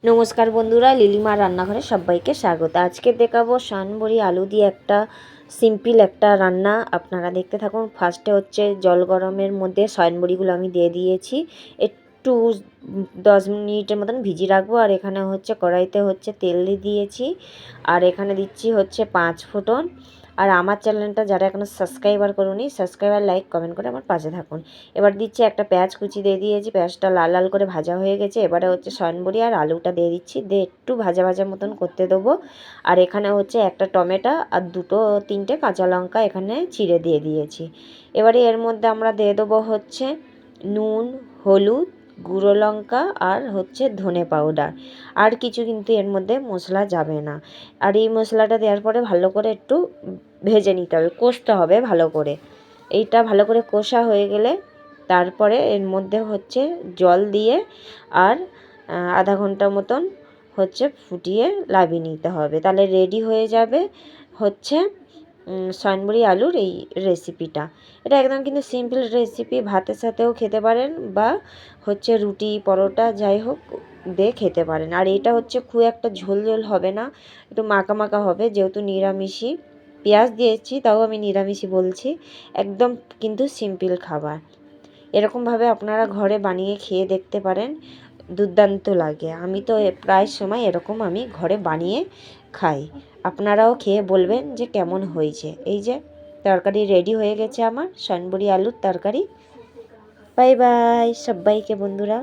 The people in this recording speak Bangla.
নমস্কার বন্ধুরা, লিলিমা রান্নাঘরে সবাইকে স্বাগত। আজকে দেখাবো সয়ানবড়ি আলু দিয়ে একটা সিম্পল একটা রান্না। আপনারা দেখতে থাকুন। ফার্স্টে হচ্ছে জল গরমের মধ্যে সয়ানবড়িগুলো আমি দিয়ে দিয়েছি, একটু 10 মিনিটের মতন ভিজিয়ে রাখবো। আর এখানে হচ্ছে কড়াইতে হচ্ছে তেল দিয়ে দিয়েছি, আর এখানে দিচ্ছি হচ্ছে 5 ফোঁটন। আর আমার চ্যানেলটা যারা এখনও সাবস্ক্রাইবার করুনি, সাবস্ক্রাইবার লাইক কমেন্ট করে আমার পাশে থাকুন। এবার দিচ্ছি একটা পেঁয়াজ কুচি দিয়ে দিয়েছি, পেঁয়াজটা লাল লাল করে ভাজা হয়ে গেছে। এবারে হচ্ছে সয়ানবড়ি আর আলুটা দিয়ে দিচ্ছি, দিয়ে একটু ভাজা ভাজা মতন করতে দেবো। আর এখানে হচ্ছে একটা টমেটো আর 2-3টে কাঁচা লঙ্কা এখানে চিড়ে দিয়ে দিয়েছি। এবারে এর মধ্যে আমরা দিয়ে দেবো হচ্ছে নুন, হলুদ, গুঁড়ো লঙ্কা আর হচ্ছে ধনে পাউডার। আর কিছু কিন্তু এর মধ্যে মশলা যাবে না। আর এই মশলাটা দেওয়ার পরে ভালো করে একটু ভেজে নিতে হবে, কষতে হবে ভালো করে। এইটা ভালো করে কষা হয়ে গেলে তারপরে এর মধ্যে হচ্ছে জল দিয়ে আর আধা ঘন্টা মতন হচ্ছে ফুটিয়ে নামিয়ে নিতে হবে। তাহলে রেডি হয়ে যাবে হচ্ছে সয়ানবড়ি আলুর এই রেসিপিটা। এটা একদম কিন্তু সিম্পল রেসিপি, ভাতের সাথেও খেতে পারেন বা হচ্ছে রুটি পরোটা যাই হোক দিয়ে খেতে পারেন। আর এটা হচ্ছে খুব একটা ঝোল ঝোল হবে না, একটু মাখা মাখা হবে, যেহেতু নিরামিষই পেঁয়াজ দিয়েছি তাও আমি নিরামিষই বলছি। একদম কিন্তু সিম্পল খাবার। এরকমভাবে আপনারা ঘরে বানিয়ে খেয়ে দেখতে পারেন, দুর্দান্ত লাগে। আমি তো প্রায় সময় এরকম আমি ঘরে বানিয়ে খাই। আপনারাও খেয়ে বলবেন যে কেমন হয়েছে। এই যে তরকারি রেডি হয়ে গেছে আমার, সয়ানবড়ি আলুর তরকারি। বাই বাই সবাইকে বন্ধুরা।